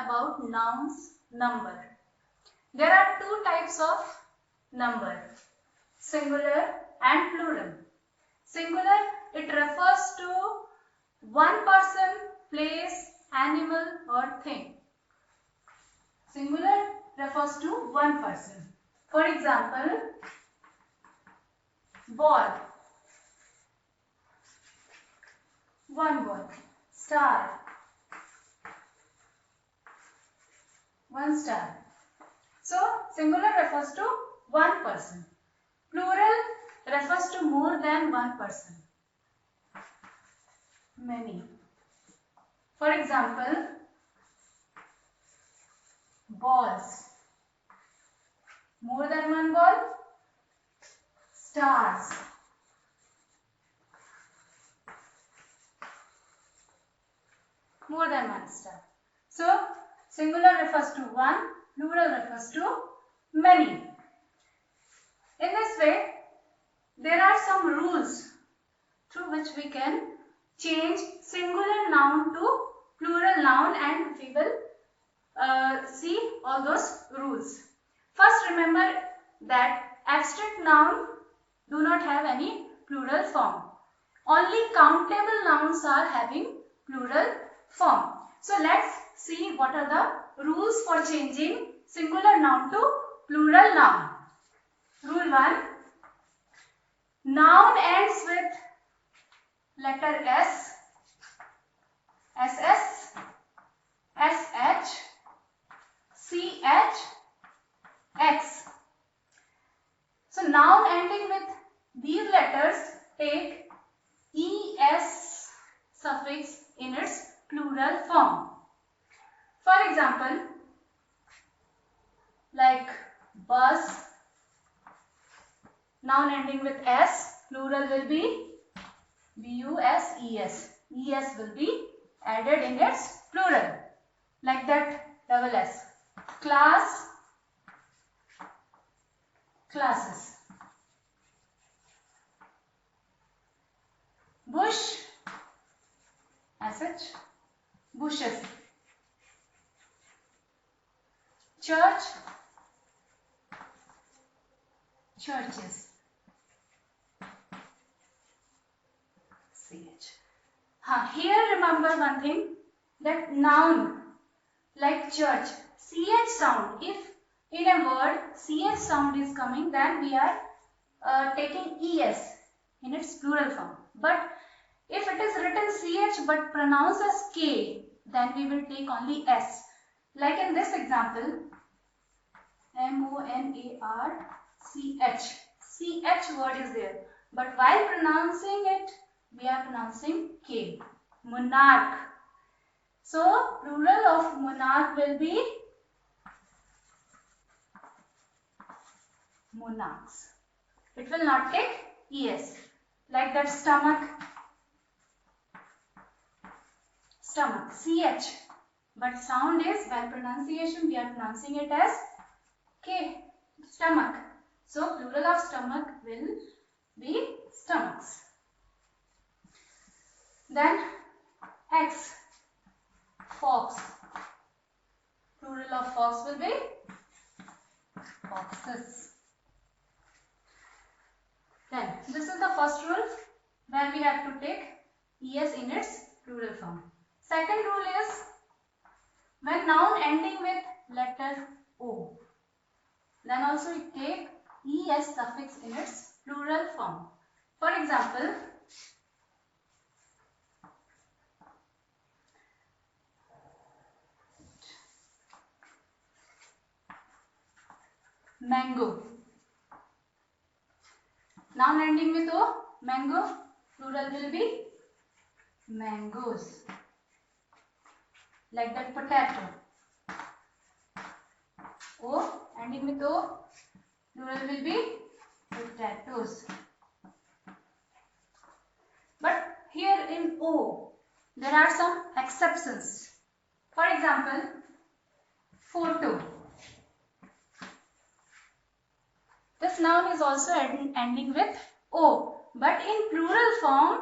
about nouns number. There are two types of number, singular and plural. Singular, it refers to one person, place, animal or thing. Singular refers to one person. For example, ball, one ball. Star, one star. So, singular refers to one person. Plural refers to more than one person. Many. For example, balls, more than one ball. Stars, more than one star. So, singular refers to one, plural refers to many. In this way, there are some rules through which we can change singular noun to plural noun, and we will see all those rules. First, remember that abstract noun do not have any plural form. Only countable nouns are having plural form. So let's see what are the rules for changing singular noun to plural noun. Rule 1. Noun ends with letter S, SS, SH, CH, X. So noun ending with these letters take ES suffix in its plural form. For example, like bus, noun ending with S, plural will be BUSES. ES will be added in its plural. Like that, double S. Class, classes. Bush, SH, bushes. Church, churches. CH. Here remember one thing, that noun like church, CH sound, if in a word CH sound is coming, then we are taking ES in its plural form. But if it is written CH but pronounced as K, then we will take only S. Like in this example, MONARCH. CH word is there. But while pronouncing it, we are pronouncing K. Monarch. So, plural of monarch will be monarchs. It will not take ES. Like that, stomach. Stomach. CH. But sound is, while pronunciation, we are pronouncing it as K. Stomach. So, plural of stomach will be stomachs. Then, X. Fox. Plural of fox will be foxes. Then, this is the first rule where we have to take ES in its plural form. Second rule is, when noun ending with letter O, then also it take ES suffix in its plural form. For example, mango. Noun ending with O, mango, plural will be mangoes. Like that, potato. O ending with O, plural will be potatoes. But here in O, there are some exceptions. For example, photo. This noun is also ending with O, but in plural form,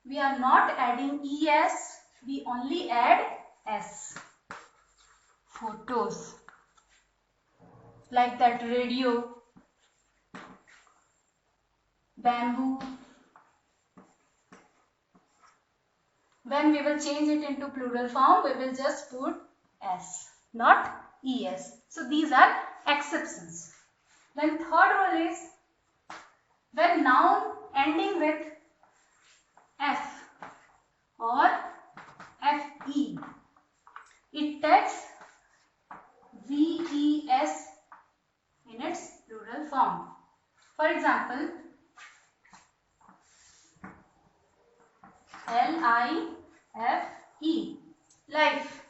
we are not adding ES, we only add S. photos. Like that radio, bamboo. When we will change it into plural form, we will just put s, not es. So these are exceptions. Then third rule is when noun ending with f or fe, it takes ves in its plural form. For example, life, life,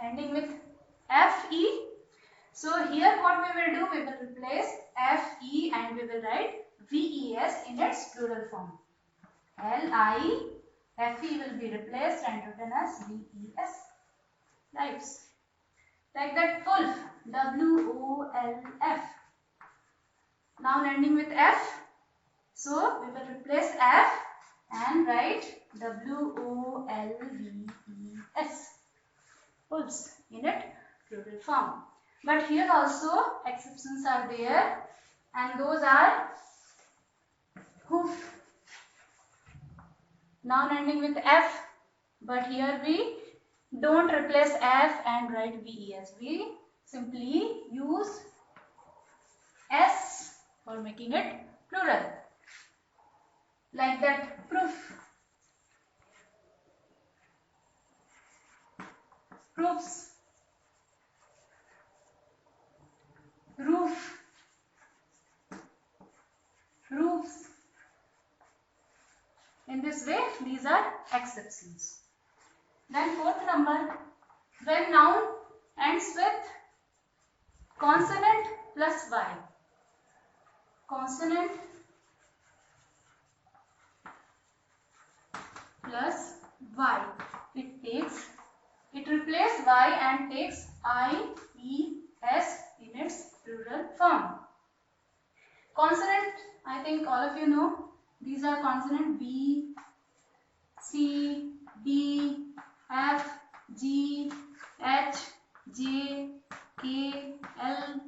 ending with fe. So here what we will do, we will replace fe and we will write ves in its plural form. Life will be replaced and written as ves, lives. Like that, wolf, wolf, noun ending with f. So we will replace f and write wolves, wolves in it plural form. But here also exceptions are there, and those are hoof, noun ending with f, but here we don't replace f and write ves. We simply use s for making it plural. Like that, proof, proofs, roof, roofs. In this way, these are exceptions. Then fourth number, when noun ends with consonant plus y. Consonant plus y. It replaces y and takes I, E, S in its plural form. Consonant, I think all of you know, these are consonant B, C, D, F, G, H, J, K, L,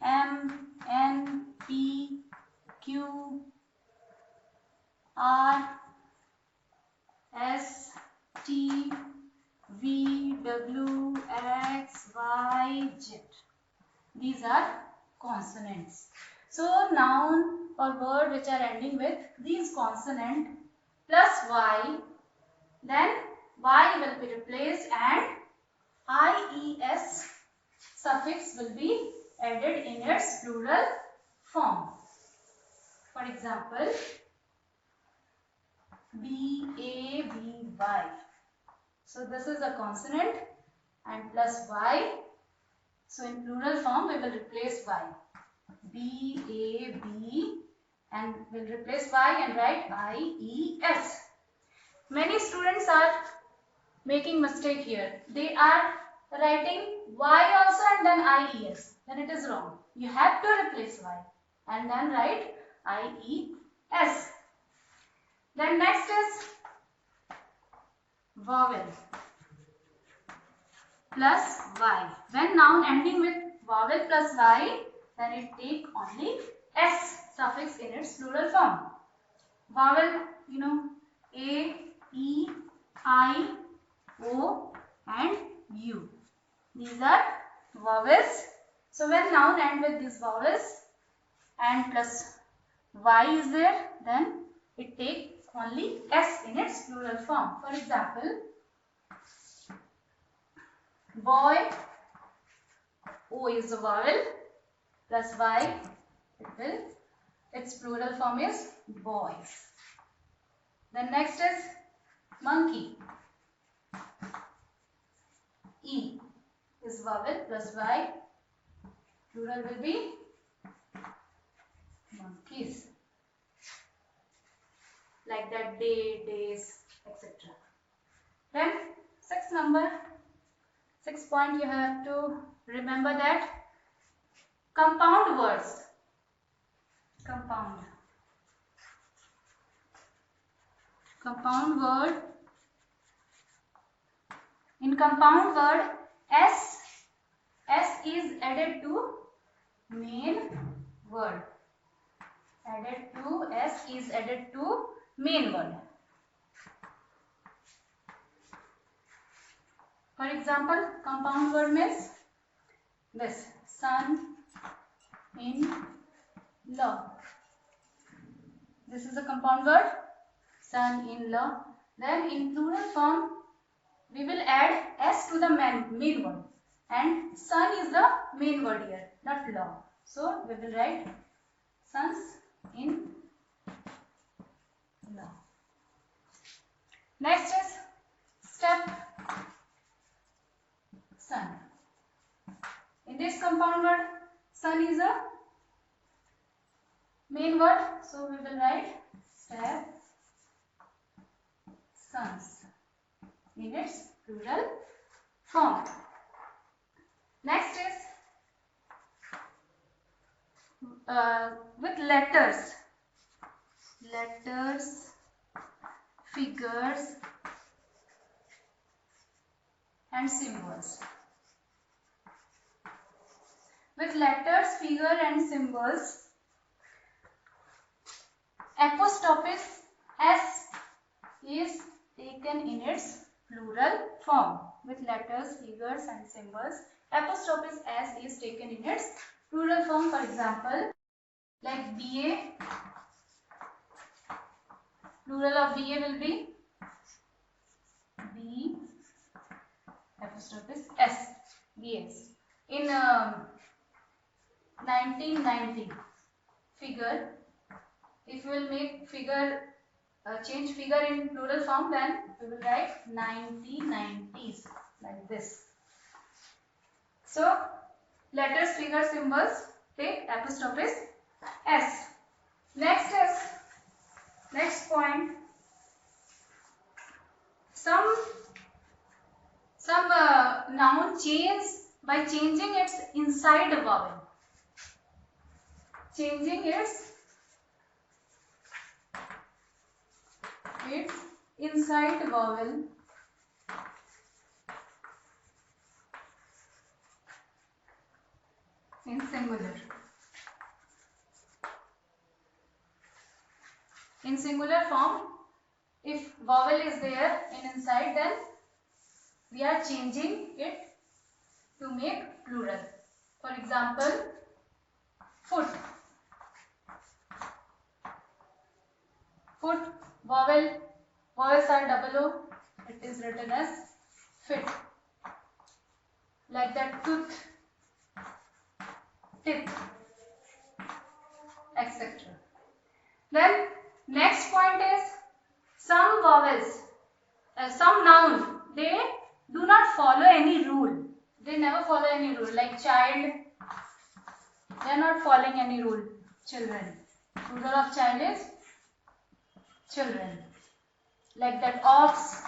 M, N, P, Q, R, S, T, V, W, X, Y, Z. These are consonants. So noun or word which are ending with these consonant plus y, then y will be replaced and IES suffix will be added in its plural form. For example, BABY. So this is a consonant and plus y. So in plural form we will replace y. BAB and will replace y and write IES. Many students are making mistake here. They are writing y also and then IES. Then it is wrong. You have to replace y and then write IES. Then next is vowel plus y. When noun ending with vowel plus y, then it take only s suffix in its plural form. Vowel, you know, A, E, I, O and U. These are vowels. So when noun end with these vowels and plus y is there, then it takes only s in its plural form. For example, boy, O is a vowel, plus y, its plural form is boys. Then next is monkey. E is vowel plus y, plural will be monkeys. Like that, day, days, etc. Then sixth point, you have to remember that compound words. Compound word. In compound word, S is added to main word. S is added to main word. For example, compound word means this: son in law. This is a compound word, son in law. Then in plural form, we will add S to the main word, and son is the main word here, not law. So we will write sons in law. Next is step son. In this compound word, son is a main word, so we will write step sons in its plural form. Next is with letters, figures and symbols. With letters, figure and symbols, apostrophe S is taken in its plural form. With letters, figures and symbols, apostrophe S is taken in its plural form. For example, like BA, plural of BA will be B apostrophe S, BS. In 1990 figure, if we will make figure, change figure in plural form, then we will write 1990s like this. So letters, figure, symbols take apostrophe S. Next point, some noun change by changing its inside vowel. Changing its inside vowel in singular. In singular form, if vowel is there in inside, then we are changing it to make plural. For example, foot. Foot, vowels are double O, it is written as fit. Like that, tooth, teeth, etc. Then next point is some vowels, some nouns, they do not follow any rule. They never follow any rule. Like child, they are not following any rule. Children, plural of child is children. Like that, ox,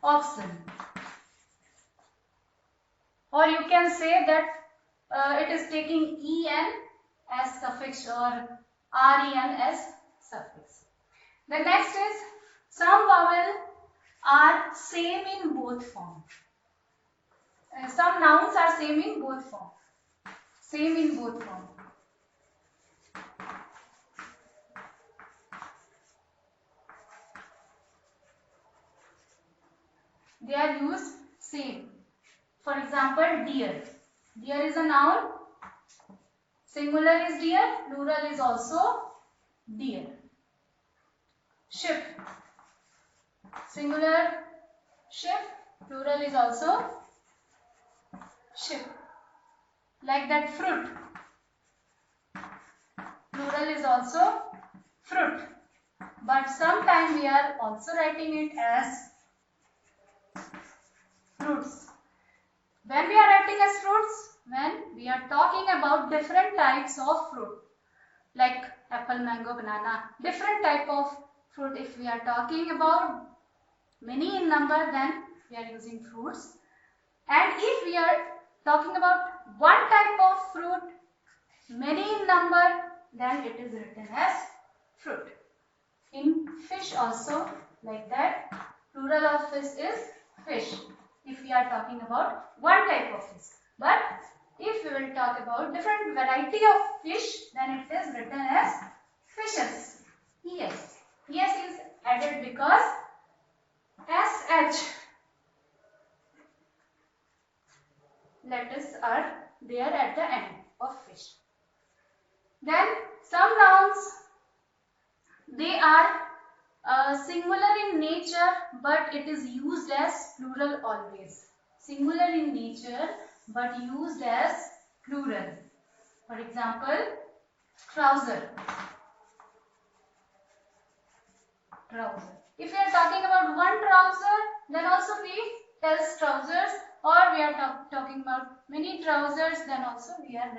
oxen. Or you can say that it is taking en as suffix or ren as suffix. The next is some vowels are same in both forms. Some nouns are same in both forms. Same in both forms. They are used same. For example, deer. Deer is a noun. Singular is deer, plural is also deer. Ship. Singular ship, plural is also ship. Like that, fruit. Plural is also fruit. But sometimes we are also writing it as fruits. When we are writing as fruits, when we are talking about different types of fruit, like apple, mango, banana, different type of fruit. If we are talking about many in number, then we are using fruits. And if we are talking about one type of fruit, many in number, then it is written as fruit. In fish also, like that, plural of fish is fish. if we are talking about one type of fish. But if we will talk about different variety of fish, then it is written as fishes. ES. ES is added because SH letters are there at the end of fish. Then some nouns, they are singular in nature, but it is used as plural always. Singular in nature, but used as plural. For example, trouser. Trouser. If we are talking about one trouser, then also we tell trousers, or we are talking about many trousers, then also we are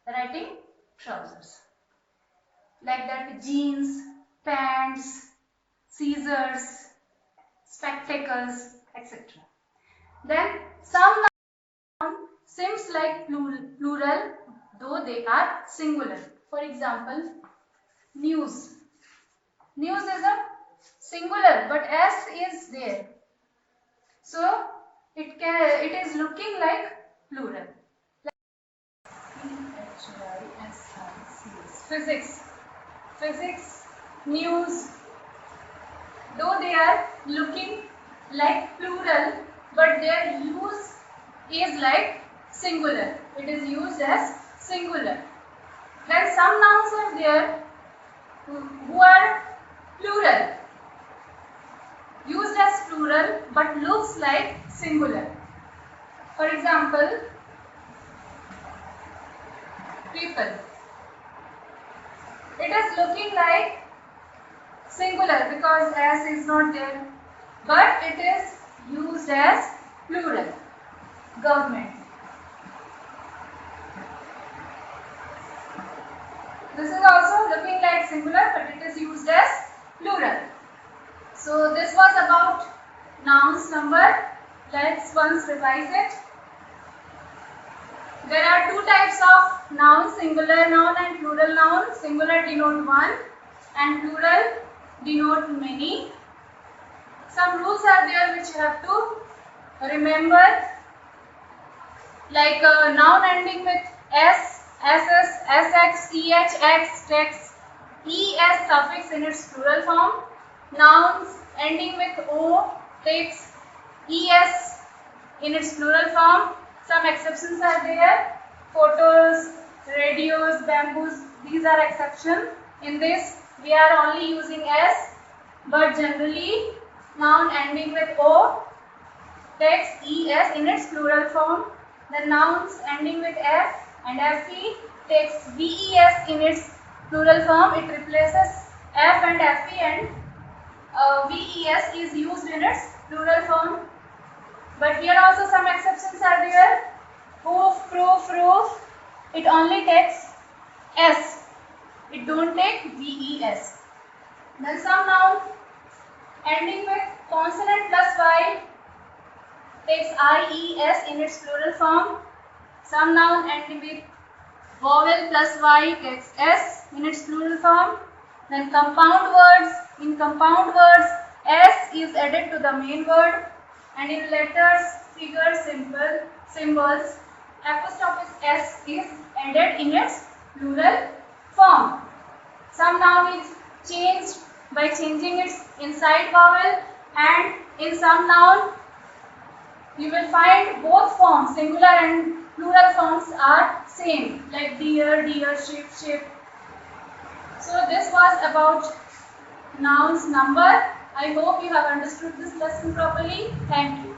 writing trousers. Like that, jeans, pants, scissors, spectacles, etc. Then some nouns seems like plural, though they are singular. For example, news. News is a singular, but S is there, so it is looking like plural. Physics. Physics, news, though they are looking like plural, but their use is like singular. It is used as singular. Then some nouns are there who are plural, used as plural, but looks like singular. For example, people. It is looking like singular because S is not there, but it is used as plural. Government. This is also looking like singular, but it is used as plural. So this was about nouns number. Let's once revise it. There are two types of nouns, singular noun and plural noun. Singular denote one and plural denote many. Some rules are there which you have to remember, like a noun ending with S, SS, SX, EH, X, TEX, ES suffix in its plural form. Nouns ending with O, TEX, ES in its plural form. Some exceptions are there. Photos, radios, bamboos, these are exceptions. In this, we are only using S, but generally noun ending with O, TEX, ES in its plural form. The nouns ending with F and FE takes VES in its plural form. It replaces F and FE, and VES is used in its plural form. But here also some exceptions are there. Hoof, proof, roof, it only takes S. It don't take VES. Then some noun ending with consonant plus Y takes IES in its plural form. Some noun ending with vowel plus Y takes S in its plural form. Then compound words. In compound words, S is added to the main word, and in letters, figures, symbols, apostrophe S is added in its plural form. Some noun is changed by changing its inside vowel, and in some noun you will find both forms, singular and plural forms are same, like deer, deer, sheep, sheep. So this was about nouns number. I hope you have understood this lesson properly. Thank you.